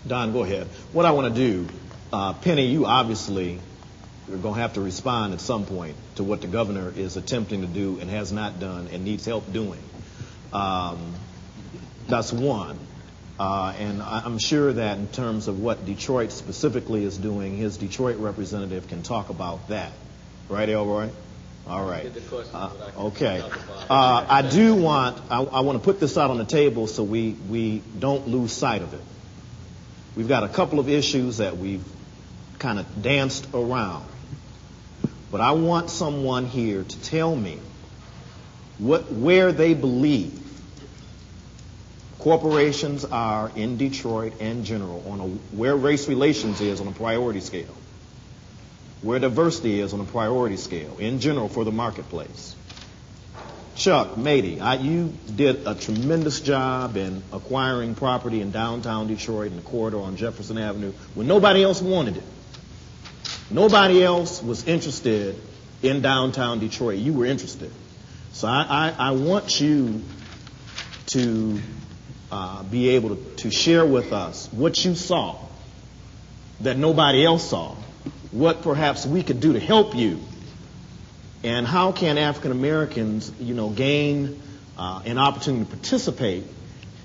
Don, go ahead. What I want to do, Penny, you obviously are going to have to respond at some point to what the governor is attempting to do and has not done and needs help doing. That's one. And I'm sure that in terms of what Detroit specifically is doing, his Detroit representative can talk about that. Right, Elroy? All right. Okay. I want to put this out on the table so we don't lose sight of it. We've got a couple of issues that we've kind of danced around. But I want someone here to tell me where they believe corporations are in Detroit and general where race relations is on a priority scale, where diversity is on a priority scale in general for the marketplace. Chuck, Mady, you did a tremendous job in acquiring property in downtown Detroit in the corridor on Jefferson Avenue when nobody else wanted it. Nobody else was interested in downtown Detroit. You were interested. So I want you to be able to share with us what you saw that nobody else saw, what perhaps we could do to help you, and how can African Americans, gain an opportunity to participate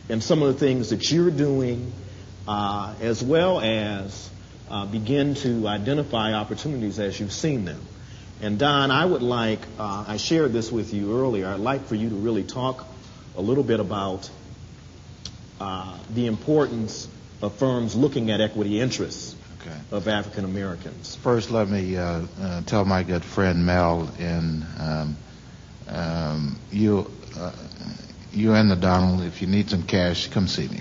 in some of the things that you're doing, as well as begin to identify opportunities as you've seen them. And Don, I would like, I shared this with you earlier, I'd like for you to really talk a little bit about the importance of firms looking at equity interests of African Americans. First, let me tell my good friend Mel and you and the Donald, if you need some cash, come see me.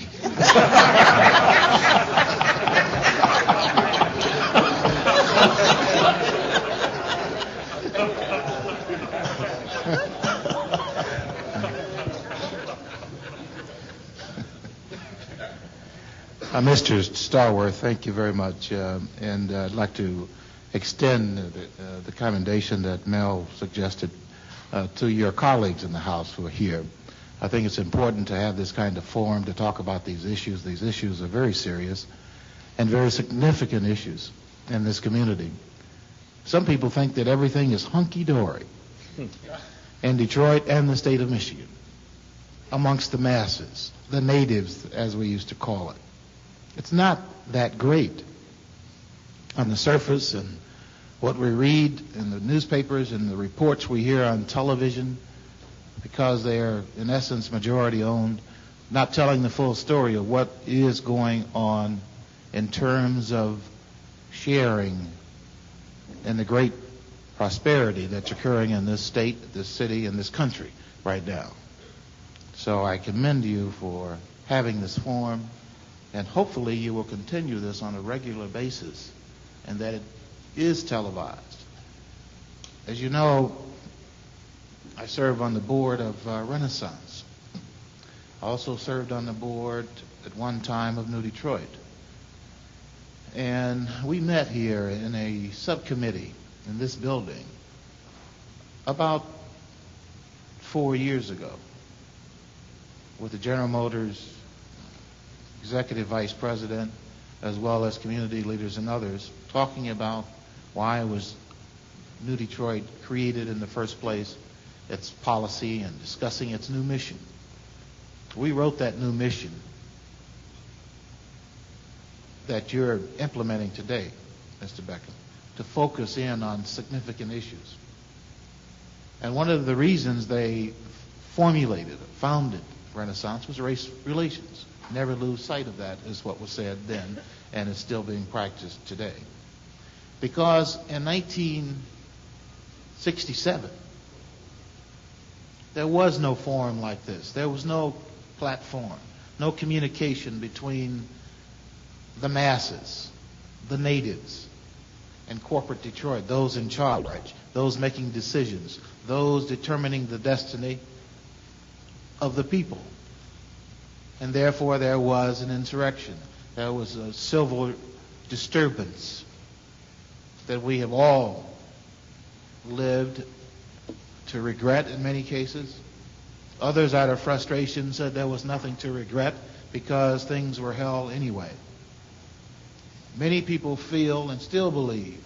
Mr. Starworth, thank you very much, and I'd like to extend the commendation that Mel suggested to your colleagues in the House who are here. I think it's important to have this kind of forum to talk about these issues. These issues are very serious and very significant issues in this community. Some people think that everything is hunky-dory in Detroit and the state of Michigan, amongst the masses, the natives, as we used to call it. It's not that great on the surface, and what we read in the newspapers and the reports we hear on television, because they are, in essence, majority owned, not telling the full story of what is going on in terms of sharing in the great prosperity that's occurring in this state, this city, and this country right now. So I commend you for having this forum, and hopefully you will continue this on a regular basis, and that it is televised. As you know, I serve on the board of Renaissance. I also served on the board at one time of New Detroit. And we met here in a subcommittee in this building about 4 years ago with the General Motors executive vice president, as well as community leaders and others, talking about why was New Detroit created in the first place, its policy, and discussing its new mission. We wrote that new mission that you're implementing today, Mr. Beckham, to focus in on significant issues. And one of the reasons they founded Renaissance was race relations. Never lose sight of that, is what was said then, and is still being practiced today. Because in 1967, there was no forum like this. There was no platform, no communication between the masses, the natives, and corporate Detroit, those in charge, those making decisions, those determining the destiny of the people. And therefore there was an insurrection. There was a civil disturbance that we have all lived to regret in many cases. Others, out of frustration, said there was nothing to regret because things were hell anyway. Many people feel and still believe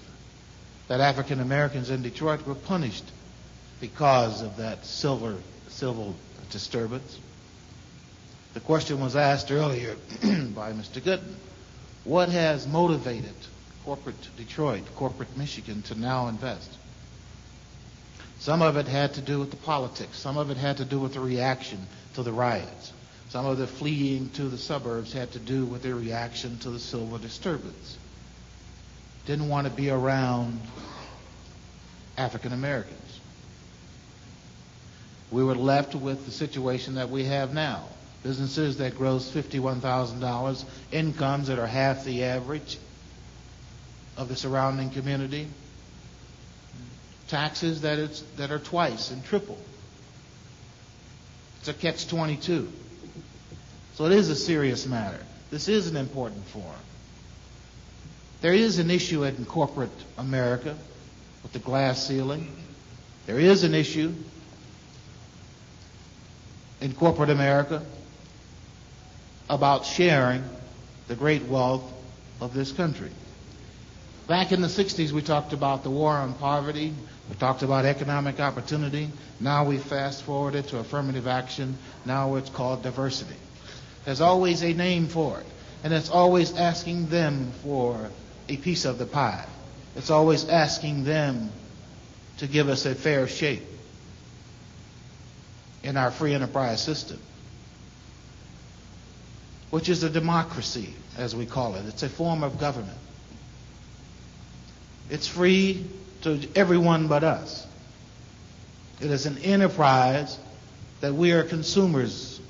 that African Americans in Detroit were punished because of that civil disturbance. The question was asked earlier by Mr. Gooden, what has motivated corporate Detroit, corporate Michigan to now invest? Some of it had to do with the politics. Some of it had to do with the reaction to the riots. Some of the fleeing to the suburbs had to do with their reaction to the civil disturbance. Didn't want to be around African Americans. We were left with the situation that we have now. Businesses that gross $51,000, incomes that are half the average of the surrounding community, taxes that are twice and triple. It's a catch-22. So it is a serious matter. This is an important forum. There is an issue in corporate America with the glass ceiling. There is an issue in corporate America about sharing the great wealth of this country. Back in the 60s, we talked about the war on poverty. We talked about economic opportunity. Now we fast forwarded to affirmative action. Now it's called diversity. There's always a name for it. And it's always asking them for a piece of the pie. It's always asking them to give us a fair shake in our free enterprise system, which is a democracy, as we call it. It's a form of government. It's free to everyone but us. It is an enterprise that we are consumers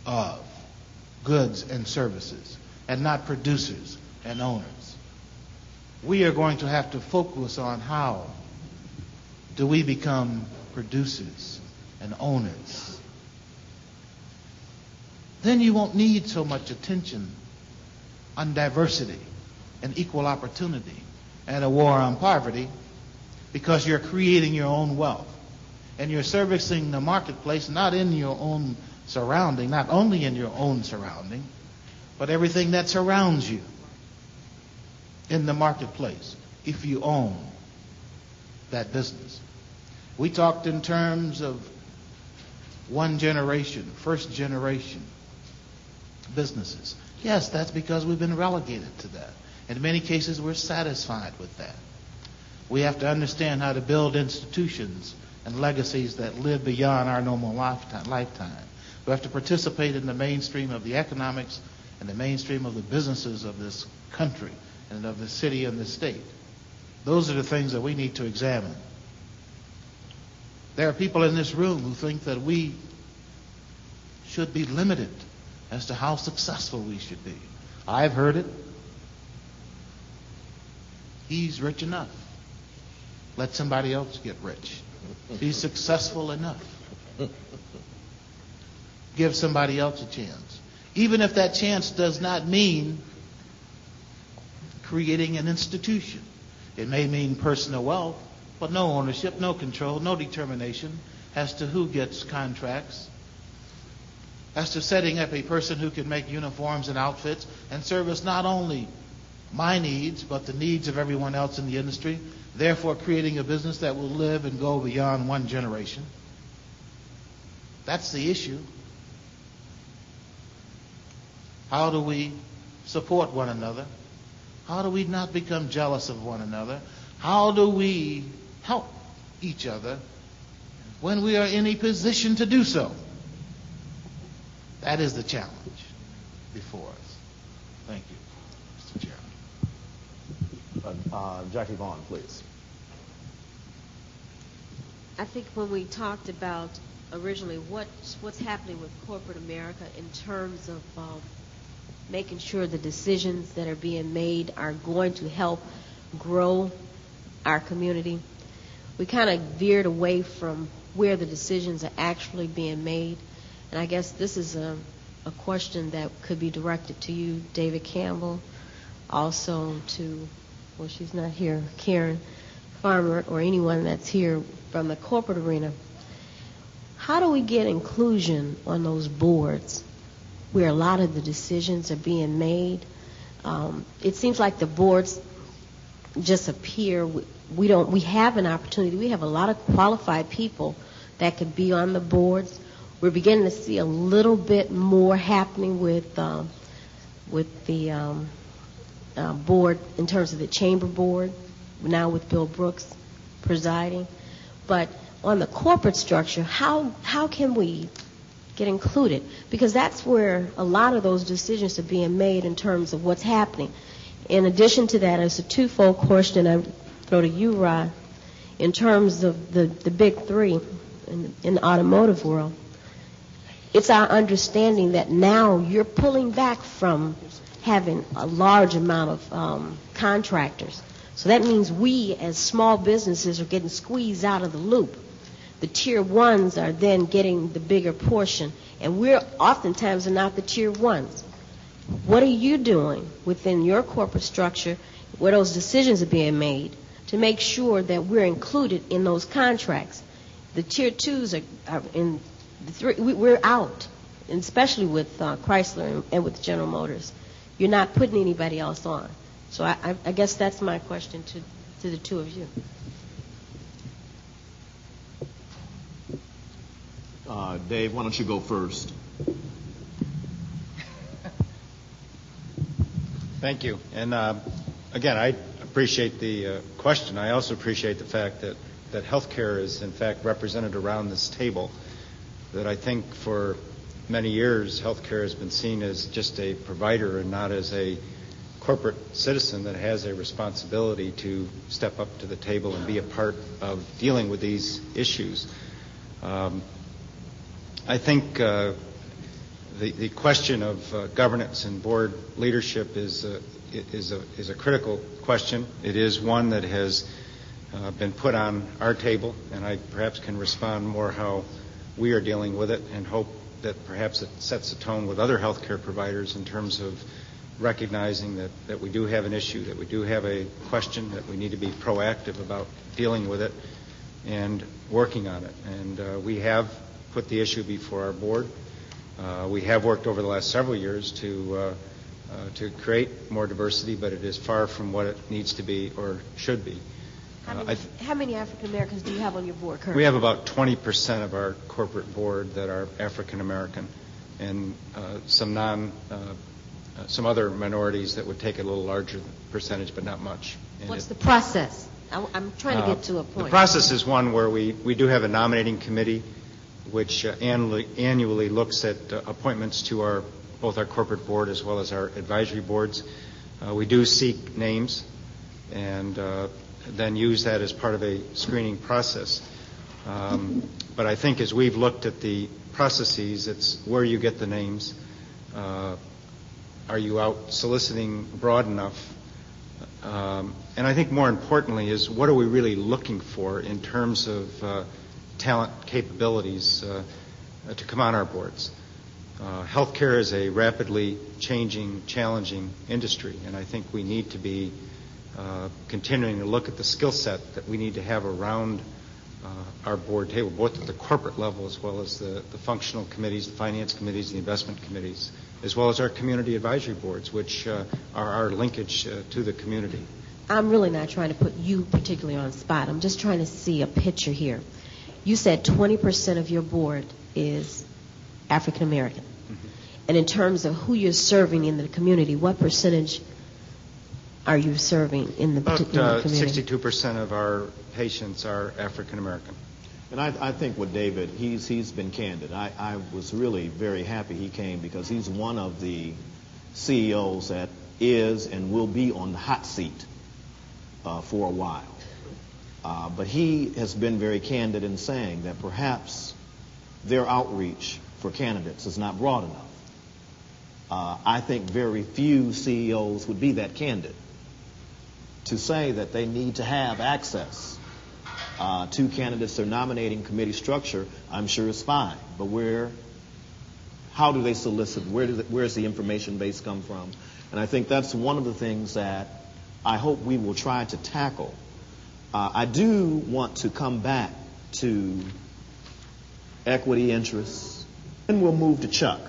of goods and services, and not producers and owners. We are going to have to focus on how do we become producers and owners. Then you won't need so much attention on diversity and equal opportunity and a war on poverty, because you're creating your own wealth and you're servicing the marketplace not in your own surrounding, not only in your own surrounding, but everything that surrounds you in the marketplace if you own that business. We talked in terms of one generation, first generation businesses. Yes, that's because we've been relegated to that. In many cases, we're satisfied with that. We have to understand how to build institutions and legacies that live beyond our normal lifetime. We have to participate in the mainstream of the economics and the mainstream of the businesses of this country and of the city and the state. Those are the things that we need to examine. There are people in this room who think that we should be limited as to how successful we should be. I've heard it. He's rich enough. Let somebody else get rich. He's successful enough. Give somebody else a chance. Even if that chance does not mean creating an institution. It may mean personal wealth, but no ownership, no control, no determination as to who gets contracts, as to setting up a person who can make uniforms and outfits and service not only my needs, but the needs of everyone else in the industry, therefore creating a business that will live and go beyond one generation. That's the issue. How do we support one another? How do we not become jealous of one another? How do we help each other when we are in a position to do so? That is the challenge before us. Thank you, Mr. Chairman. Jackie Vaughn, please. I think when we talked about originally what's happening with corporate America in terms of making sure the decisions that are being made are going to help grow our community, we kind of veered away from where the decisions are actually being made. And I guess this is a question that could be directed to you, David Campbell, also to, well, she's not here, Karen Farmer, or anyone that's here from the corporate arena. How do we get inclusion on those boards where a lot of the decisions are being made? it seems like the boards just appear. We have an opportunity. We have a lot of qualified people that could be on the boards. We're beginning to see a little bit more happening with the board in terms of the chamber board, now with Bill Brooks presiding. But on the corporate structure, how can we get included? Because that's where a lot of those decisions are being made in terms of what's happening. In addition to that, it's a twofold question I throw to you, Rod, in terms of the big three in the automotive world. It's our understanding that now you're pulling back from having a large amount of contractors. So that means we, as small businesses, are getting squeezed out of the loop. The tier ones are then getting the bigger portion, and we're oftentimes not the tier ones. What are you doing within your corporate structure where those decisions are being made to make sure that we're included in those contracts? The tier twos are in the three. We're out, and especially with Chrysler and with General Motors. You're not putting anybody else on. So I guess that's my question to the two of you. Dave, why don't you go first? Thank you. And again, I appreciate the question. I also appreciate the fact that healthcare is, in fact, represented around this table. That I think for many years, healthcare has been seen as just a provider and not as a corporate citizen that has a responsibility to step up to the table and be a part of dealing with these issues. I think the question of governance and board leadership is a critical question. It is one that has been put on our table, and I perhaps can respond more how we are dealing with it and hope that perhaps it sets a tone with other healthcare providers in terms of recognizing that we do have an issue, that we do have a question, that we need to be proactive about dealing with it and working on it. And we have put the issue before our board. We have worked over the last several years to create more diversity, but it is far from what it needs to be or should be. How many African Americans do you have on your board currently? We have about 20% of our corporate board that are African American, and some other minorities that would take a little larger percentage, but not much. And what's the process? I'm trying to get to a point. The process is one where we do have a nominating committee which annually looks at appointments to both our corporate board as well as our advisory boards. We do seek names and then use that as part of a screening process. But I think as we've looked at the processes, it's where you get the names. Are you out soliciting broad enough? And I think more importantly is what are we really looking for in terms of talent capabilities to come on our boards. Healthcare is a rapidly changing, challenging industry, and I think we need to be continuing to look at the skill set that we need to have around our board table, both at the corporate level as well as the functional committees, the finance committees, the investment committees, as well as our community advisory boards, which are our linkage to the community. I'm really not trying to put you particularly on the spot. I'm just trying to see a picture here. You said 20% of your board is African American. Mm-hmm. And in terms of who you're serving in the community, what percentage are you serving in the community? 62% of our patients are African American. And I think with David, he's been candid. I was really very happy he came because he's one of the CEOs that is and will be on the hot seat for a while. But he has been very candid in saying that perhaps their outreach for candidates is not broad enough. I think very few CEOs would be that candid to say that they need to have access to candidates. Their nominating committee structure, I'm sure, is fine. But how do they solicit? Where does the information base come from? And I think that's one of the things that I hope we will try to tackle. I do want to come back to equity interests, and we'll move to Chuck.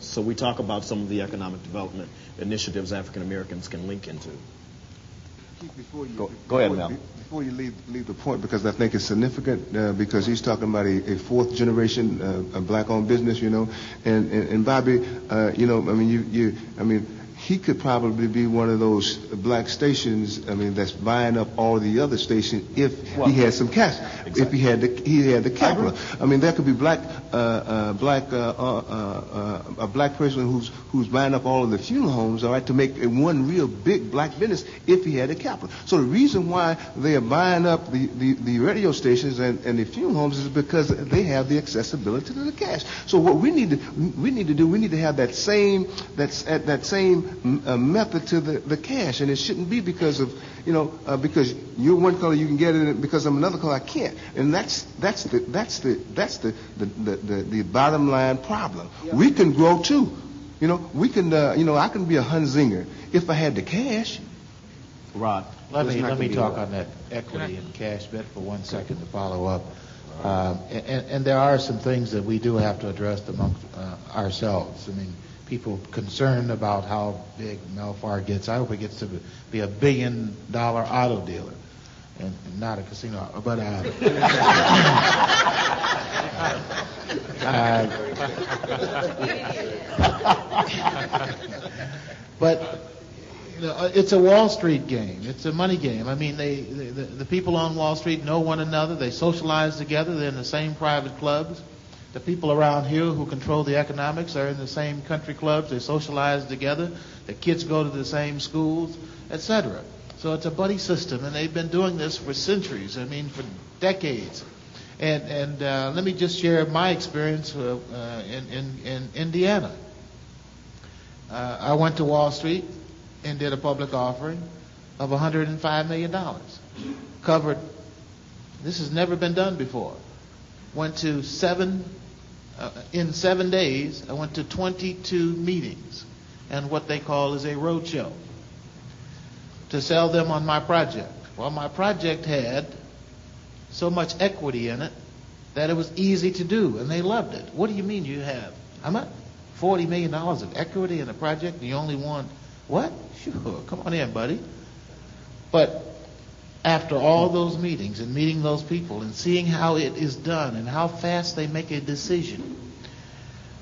So we talk about some of the economic development. initiatives African Americans can link into. Go ahead, Mel. Before you leave the point, because I think it's significant, because he's talking about a fourth generation black-owned business, you know, and Bobby, you know, I mean, he could probably be one of those black stations, I mean, that's buying up all the other stations if he had some cash, exactly. If he had the capital. I mean, there could be a black person who's buying up all of the funeral homes, all right, to make one real big black business if he had the capital. So the reason why they are buying up the radio stations and the funeral homes is because they have the accessibility to the cash. So what we need to do, we need to have that same method to the cash, and it shouldn't be because of, you know, because you're one color you can get it, because I'm another color I can't, and that's the bottom line problem. Yep. We can grow too, you know. We can, you know, I can be a Hunzinger if I had the cash. Rod, let me talk on that equity and cash bit for 1 second to follow up. And there are some things that we do have to address amongst ourselves. I mean, people concerned about how big Melfar gets. I hope it gets to be $1 billion auto dealer and not a casino. But but you know, it's a Wall Street game. It's a money game. I mean, the people on Wall Street know one another. They socialize together. They're in the same private clubs. The people around here who control the economics are in the same country clubs. They socialize together. The kids go to the same schools, etc. So it's a buddy system, and they've been doing this for centuries. I mean, for decades. And let me just share my experience in Indiana. I went to Wall Street and did a public offering of $105 million. Covered. This has never been done before. Went to in 7 days, I went to 22 meetings and what they call is a roadshow to sell them on my project. Well, my project had so much equity in it that it was easy to do, and they loved it. What do you mean you have? How much? $40 million of equity in a project, and you only want what? Sure, come on in, buddy. But after all those meetings and meeting those people and seeing how it is done and how fast they make a decision,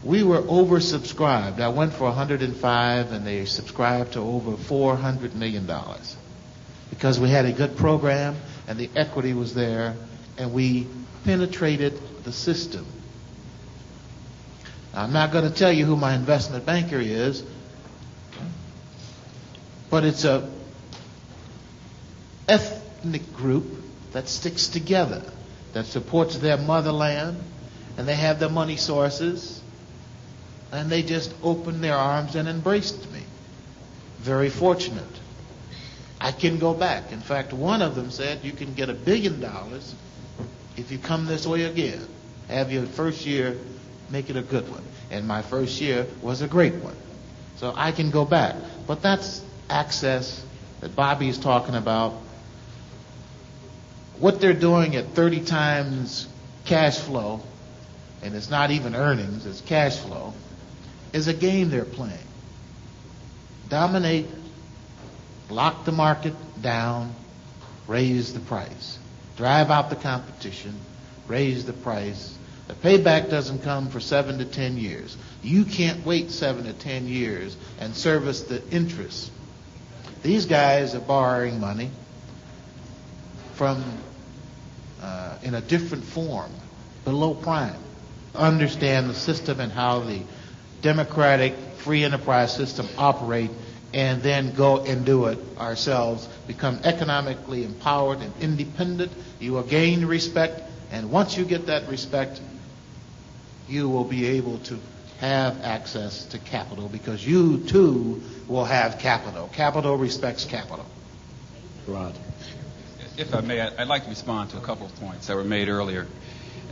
we were oversubscribed. I went for 105 and they subscribed to over $400 million because we had a good program and the equity was there and we penetrated the system. Now, I'm not going to tell you who my investment banker is, but it's a ethnic group that sticks together, that supports their motherland, and they have their money sources, and they just opened their arms and embraced me. Very fortunate. I can go back. In fact, one of them said, you can get $1 billion if you come this way again. Have your first year, make it a good one. And my first year was a great one. So I can go back. But that's access that Bobby is talking about. What they're doing at 30 times cash flow, and it's not even earnings, it's cash flow, is a game they're playing. Dominate, lock the market down, raise the price. Drive out the competition, raise the price. The payback doesn't come for 7 to 10 years. You can't wait 7 to 10 years and service the interest. These guys are borrowing money from in a different form, below prime. Understand the system and how the democratic free enterprise system operate, and then go and do it ourselves. Become economically empowered and independent. You will gain respect, and once you get that respect, you will be able to have access to capital, because you too will have capital. Capital respects capital. Rod. If I may, I'd like to respond to a couple of points that were made earlier.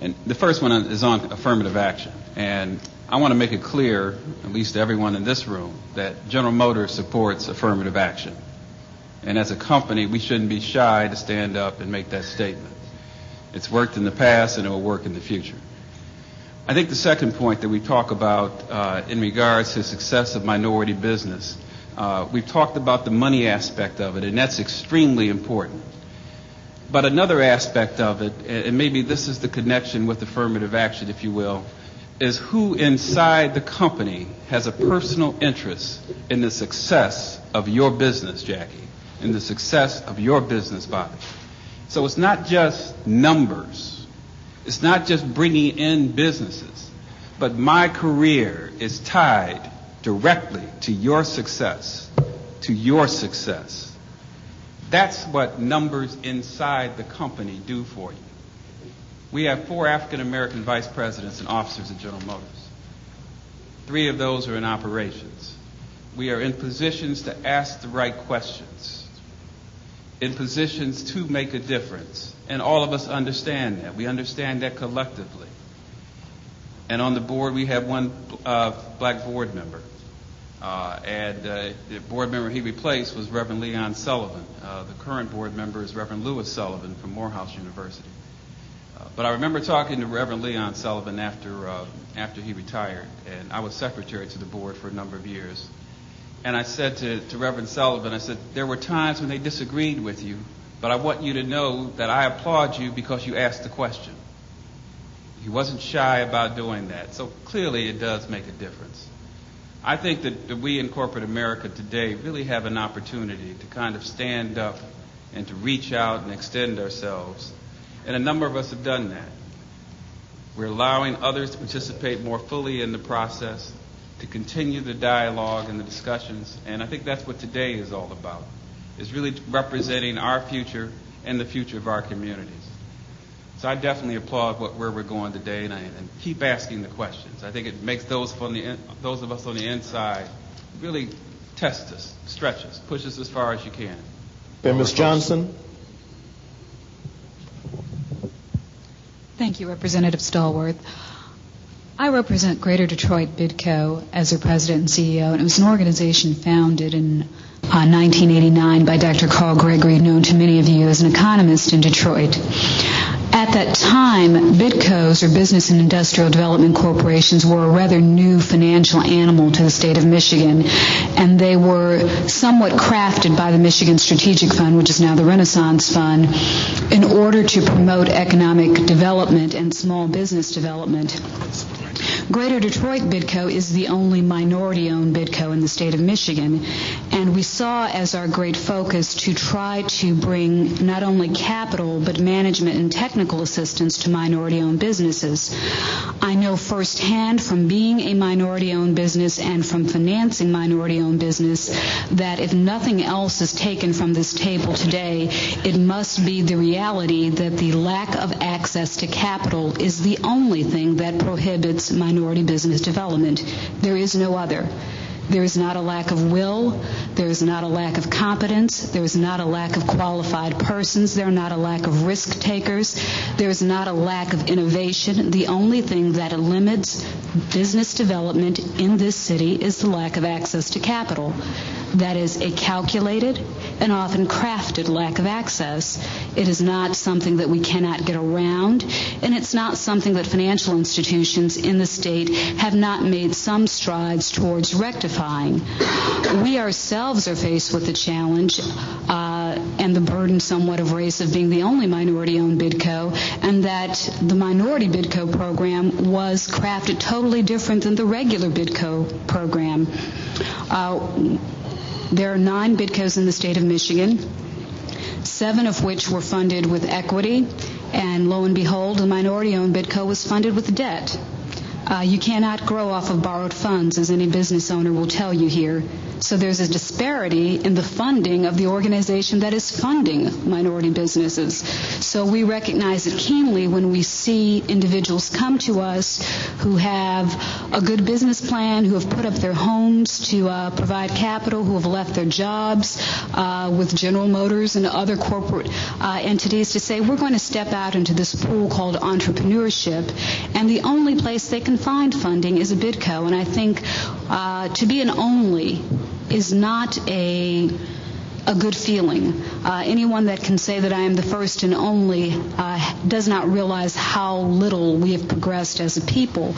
And the first one is on affirmative action. And I want to make it clear, at least to everyone in this room, that General Motors supports affirmative action. And as a company, we shouldn't be shy to stand up and make that statement. It's worked in the past and it will work in the future. I think the second point that we talk about in regards to success of minority business, We've talked about the money aspect of it, and that's extremely important. But another aspect of it, and maybe this is the connection with affirmative action, if you will, is who inside the company has a personal interest in the success of your business, Jackie, in the success of your business, Bobby. So it's not just numbers. It's not just bringing in businesses. But my career is tied directly to your success, to your success. That's what numbers inside the company do for you. We have 4 African-American vice presidents and officers at General Motors. 3 of those are in operations. We are in positions to ask the right questions, in positions to make a difference. And all of us understand that. We understand that collectively. And on the board, we have 1 black board member. And the board member he replaced was Reverend Leon Sullivan. The current board member is Reverend Lewis Sullivan from Morehouse University. But I remember talking to Reverend Leon Sullivan after he retired, and I was secretary to the board for a number of years. And I said to Reverend Sullivan, I said, there were times when they disagreed with you, but I want you to know that I applaud you because you asked the question. He wasn't shy about doing that. So clearly it does make a difference. I think that we in corporate America today really have an opportunity to kind of stand up and to reach out and extend ourselves. And a number of us have done that. We're allowing others to participate more fully in the process, to continue the dialogue and the discussions. And I think that's what today is all about, is really representing our future and the future of our communities. So I definitely applaud where we're going today, and keep asking the questions. I think it makes those of us on the inside really test us, stretch us, push us as far as you can. And Ms. Johnson? Thank you, Representative Stallworth. I represent Greater Detroit Bidco as their president and CEO, and it was an organization founded in 1989 by Dr. Carl Gregory, known to many of you as an economist in Detroit. At that time, BIDCOs, or Business and Industrial Development Corporations, were a rather new financial animal to the state of Michigan, and they were somewhat crafted by the Michigan Strategic Fund, which is now the Renaissance Fund, in order to promote economic development and small business development. Greater Detroit Bidco is the only minority-owned Bidco in the state of Michigan, and we saw as our great focus to try to bring not only capital but management and technical assistance to minority-owned businesses. I know firsthand from being a minority-owned business and from financing minority-owned business that if nothing else is taken from this table today, it must be the reality that the lack of access to capital is the only thing that prohibits minority business development. There is no other. There is not a lack of will. There is not a lack of competence. There is not a lack of qualified persons. There is not a lack of risk takers. There is not a lack of innovation. The only thing that limits business development in this city is the lack of access to capital. That is a calculated and often crafted lack of access. It is not something that we cannot get around, and it's not something that financial institutions in the state have not made some strides towards rectifying. We ourselves are faced with the challenge and the burden somewhat of race of being the only minority-owned Bidco, and that the minority Bidco program was crafted totally different than the regular Bidco program. There are 9 Bidcos in the state of Michigan, 7 of which were funded with equity, and lo and behold, the minority-owned Bidco was funded with debt. You cannot grow off of borrowed funds, as any business owner will tell you here. So there's a disparity in the funding of the organization that is funding minority businesses. So we recognize it keenly when we see individuals come to us who have a good business plan, who have put up their homes to provide capital, who have left their jobs with General Motors and other corporate entities to say, we're going to step out into this pool called entrepreneurship, and the only place they can find funding is a Bidco. And I think to be an only is not a a good feeling. Anyone that can say that I am the first and only does not realize how little we have progressed as a people.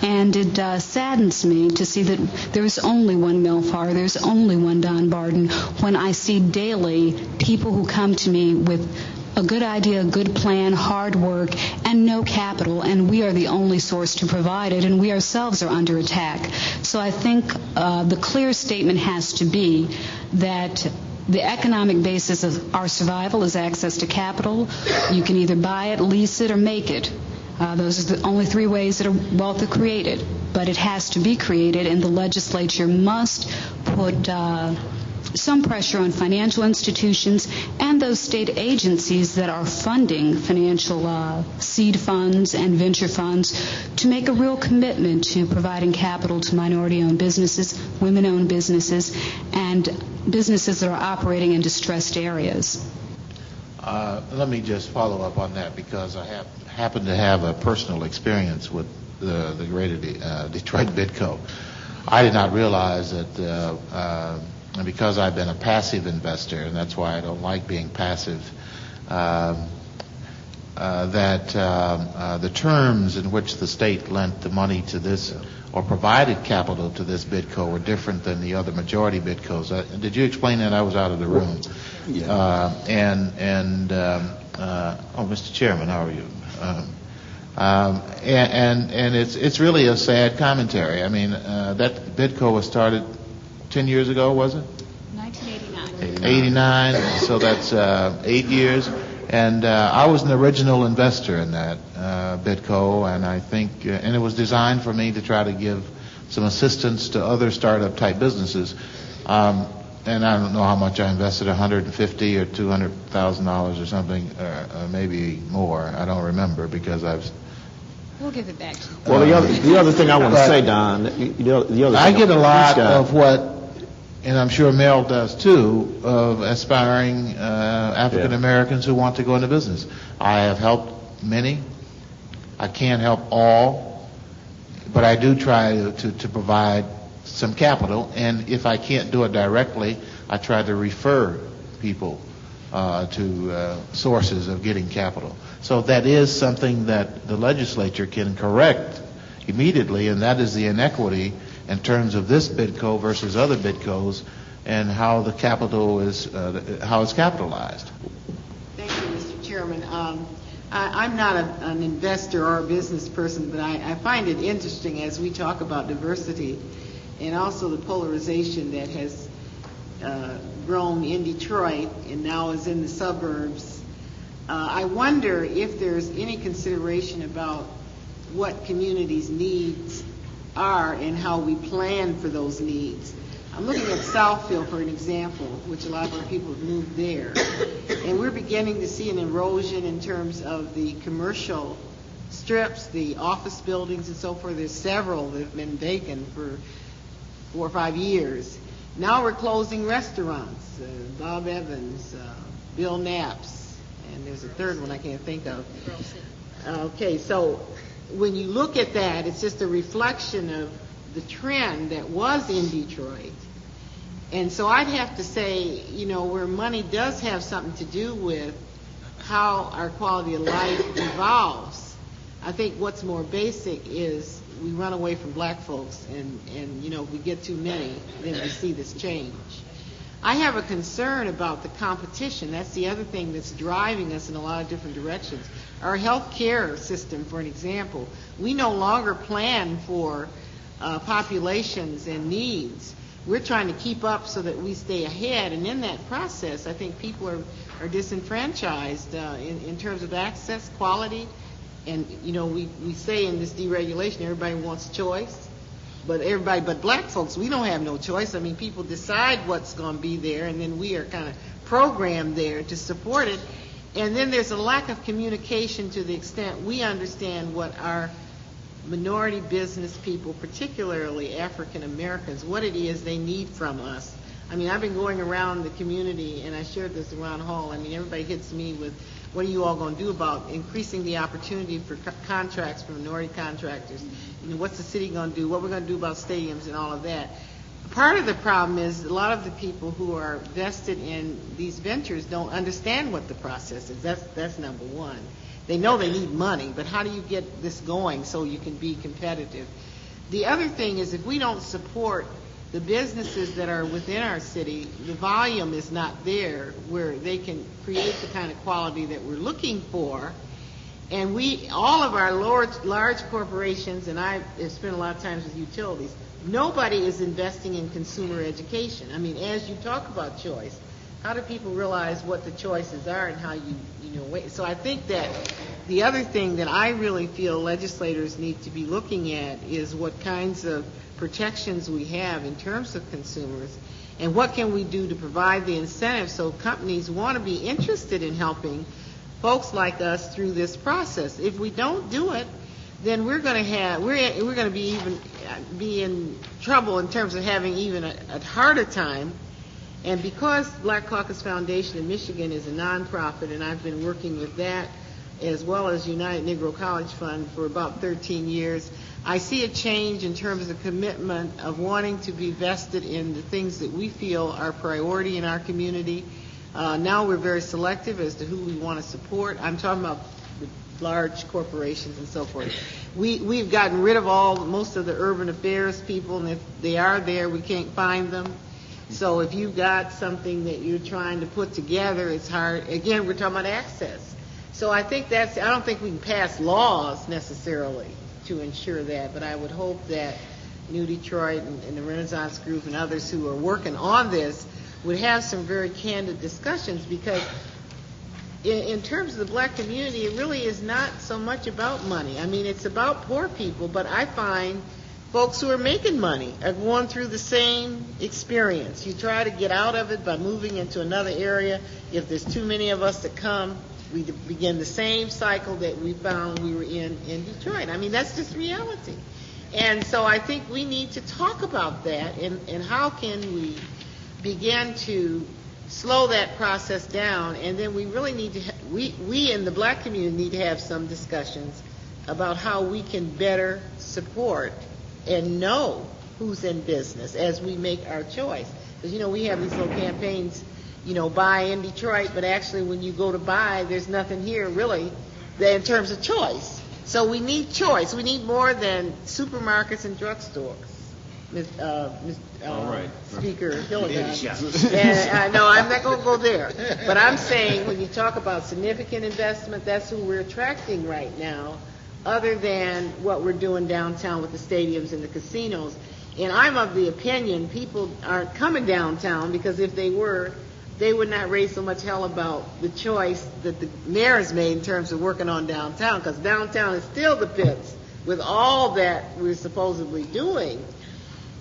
And it saddens me to see that there's only one Mel Farr, there's only one Don Barden, when I see daily people who come to me with a good idea, a good plan, hard work, and no capital, and we are the only source to provide it, and we ourselves are under attack. So I think the clear statement has to be that the economic basis of our survival is access to capital. You can either buy it, lease it, or make it. Those are the only three ways that wealth are created. But it has to be created, and the legislature must put some pressure on financial institutions and those state agencies that are funding financial seed funds and venture funds to make a real commitment to providing capital to minority-owned businesses, women-owned businesses, and businesses that are operating in distressed areas. Let me just follow up on that, because I happen to have a personal experience with the Greater Detroit Bidco. I did not realize that and because I've been a passive investor, and that's why I don't like being passive, that the terms in which the state lent the money to this or provided capital to this Bidco were different than the other majority Bidcos. Did you explain that? I was out of the room. Yeah. Mr. Chairman, how are you? And it's really a sad commentary. I mean, that Bidco was started 10 years ago, was it? 1989. 89, so that's 8 years. And I was an original investor in that Bidco, and I think, and it was designed for me to try to give some assistance to other startup type businesses. And I don't know how much I invested, $150,000 or $200,000 or something, or maybe more. I don't remember, because We'll give it back to you. Well, the other thing I want to say, Don, the other thing I get a lot of what, and I'm sure Mel does too, of aspiring African Americans who want to go into business. I have helped many. I can't help all, but I do try to provide some capital, and if I can't do it directly, I try to refer people to sources of getting capital. So that is something that the legislature can correct immediately, and that is the inequity in terms of this Bidco versus other Bidcos, and how the capital is, how it's capitalized. Thank you, Mr. Chairman. I'm not an investor or a business person, but I find it interesting as we talk about diversity and also the polarization that has grown in Detroit and now is in the suburbs. I wonder if there's any consideration about what communities' needs are and how we plan for those needs. I'm looking at Southfield, for an example, which a lot of our people have moved there. And we're beginning to see an erosion in terms of the commercial strips, the office buildings and so forth. There's several that have been vacant for 4 or 5 years. Now we're closing restaurants, Bob Evans, Bill Knapp's, and there's a third one I can't think of. Okay, so when you look at that, it's just a reflection of the trend that was in Detroit. And so I'd have to say, you know, where money does have something to do with how our quality of life evolves, I think what's more basic is we run away from black folks, and you know, if we get too many, then we see this change. I have a concern about the competition. That's the other thing that's driving us in a lot of different directions. Our health care system, for an example, we no longer plan for populations and needs. We're trying to keep up so that we stay ahead, and in that process, I think people are disenfranchised in terms of access, quality, and you know, we say in this deregulation, everybody wants choice, but black folks, we don't have no choice. I mean, people decide what's going to be there, and then we are kind of programmed there to support it. And then there's a lack of communication to the extent we understand what our minority business people, particularly African Americans, what it is they need from us. I mean, I've been going around the community, and I shared this around Hall. I mean, everybody hits me with, what are you all going to do about increasing the opportunity for contracts for minority contractors? You know, what's the city going to do? What we're going to do about stadiums and all of that? part of the problem is a lot of the people who are vested in these ventures don't understand what the process is. That's number one. They know they need money, but how do you get this going so you can be competitive? The other thing is if we don't support the businesses that are within our city, the volume is not there where they can create the kind of quality that we're looking for. And all of our large corporations, and I've spent a lot of times with utilities, nobody is investing in consumer education. I mean, as you talk about choice, how do people realize what the choices are and how you wait? So I think that the other thing that I really feel legislators need to be looking at is what kinds of protections we have in terms of consumers and what can we do to provide the incentives so companies want to be interested in helping folks like us through this process. If we don't do it, then we're going to be in trouble in terms of having even a harder time. And because Black Caucus Foundation in Michigan is a nonprofit, and I've been working with that as well as United Negro College Fund for about 13 years, I see a change in terms of commitment of wanting to be vested in the things that we feel are priority in our community. Now we're very selective as to who we want to support. I'm talking about the large corporations and so forth. We've gotten rid of most of the urban affairs people, and if they are there, we can't find them. So if you've got something that you're trying to put together, it's hard. Again, we're talking about access. So I think I don't think we can pass laws necessarily to ensure that, but I would hope that New Detroit and the Renaissance Group and others who are working on this would have some very candid discussions, because in terms of the black community, it really is not so much about money. I mean, it's about poor people, but I find folks who are making money are going through the same experience. You try to get out of it by moving into another area. If there's too many of us that come, we begin the same cycle that we found we were in Detroit. I mean, that's just reality. And so I think we need to talk about that and how can we begin to slow that process down. And then we really need to, we in the black community need to have some discussions about how we can better support and know who's in business as we make our choice. Because, we have these little campaigns, buy in Detroit, but actually when you go to buy, there's nothing here really in terms of choice. So we need choice. We need more than supermarkets and drugstores. Speaker Hilligan. And no, I'm not going to go there. But I'm saying when you talk about significant investment, that's who we're attracting right now, other than what we're doing downtown with the stadiums and the casinos. And I'm of the opinion people aren't coming downtown because if they were, they would not raise so much hell about the choice that the mayor has made in terms of working on downtown, because downtown is still the pits with all that we're supposedly doing.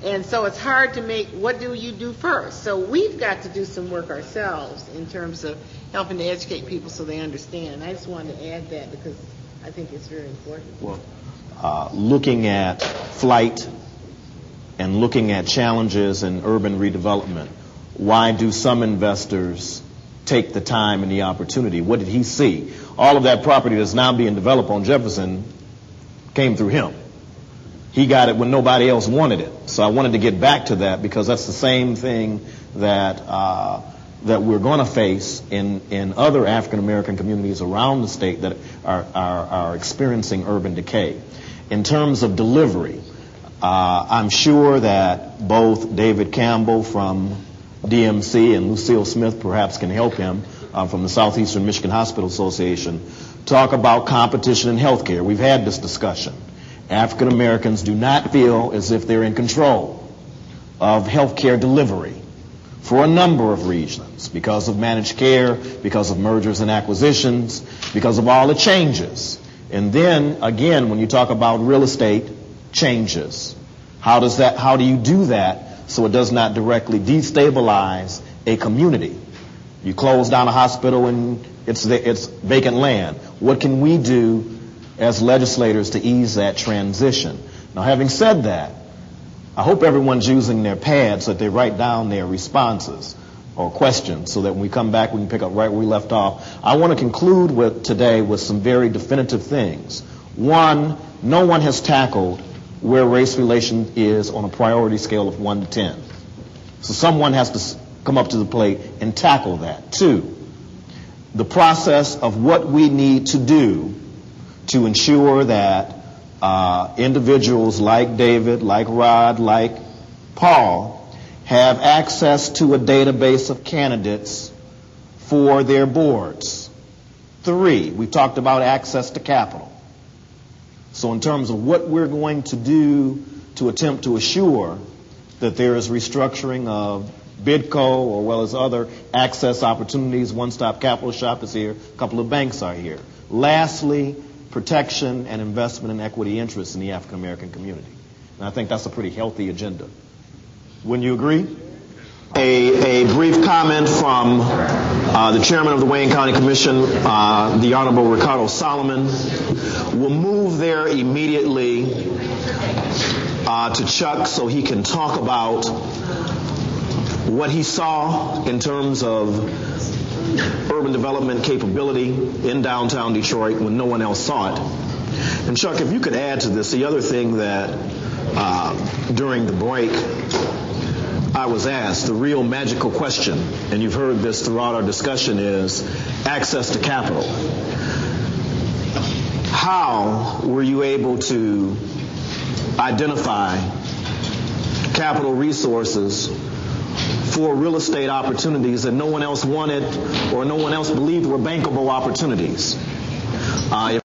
And so it's hard to make, what do you do first? So we've got to do some work ourselves in terms of helping to educate people so they understand. I just wanted to add that because I think it's very important. Well, looking at flight and looking at challenges in urban redevelopment, why do some investors take the time and the opportunity? What did he see? All of that property that's now being developed on Jefferson came through him. He got it when nobody else wanted it. So I wanted to get back to that because that's the same thing that that we're going to face in other African American communities around the state that are experiencing urban decay. In terms of delivery, I'm sure that both David Campbell from DMC and Lucille Smith perhaps can help him from the Southeastern Michigan Hospital Association talk about competition in healthcare. We've had this discussion. African Americans do not feel as if they're in control of healthcare delivery for a number of reasons, because of managed care, because of mergers and acquisitions, because of all the changes. And then again, when you talk about real estate changes, how do you do that so it does not directly destabilize a community? You close down a hospital and it's vacant land. What can we do as legislators to ease that transition? Now, having said that, I hope everyone's using their pads so that they write down their responses or questions so that when we come back, we can pick up right where we left off. I want to conclude today with some very definitive things. One, no one has tackled where race relation is on a priority scale of 1 to 10. So someone has to come up to the plate and tackle that. 2, the process of what we need to do to ensure that individuals like David, like Rod, like Paul have access to a database of candidates for their boards. 3, we talked about access to capital. So in terms of what we're going to do to attempt to assure that there is restructuring of BidCo or well as other access opportunities, One-Stop Capital Shop is here, a couple of banks are here. Lastly, protection and investment in equity interests in the African American community. And I think that's a pretty healthy agenda. Wouldn't you agree? A brief comment from the chairman of the Wayne County Commission, the Honorable Ricardo Solomon. We'll move there immediately to Chuck so he can talk about what he saw in terms of urban development capability in downtown Detroit when no one else saw it. And Chuck, if you could add to this, the other thing that during the break I was asked, the real magical question, and you've heard this throughout our discussion, is access to capital. How were you able to identify capital resources for real estate opportunities that no one else wanted or no one else believed were bankable opportunities?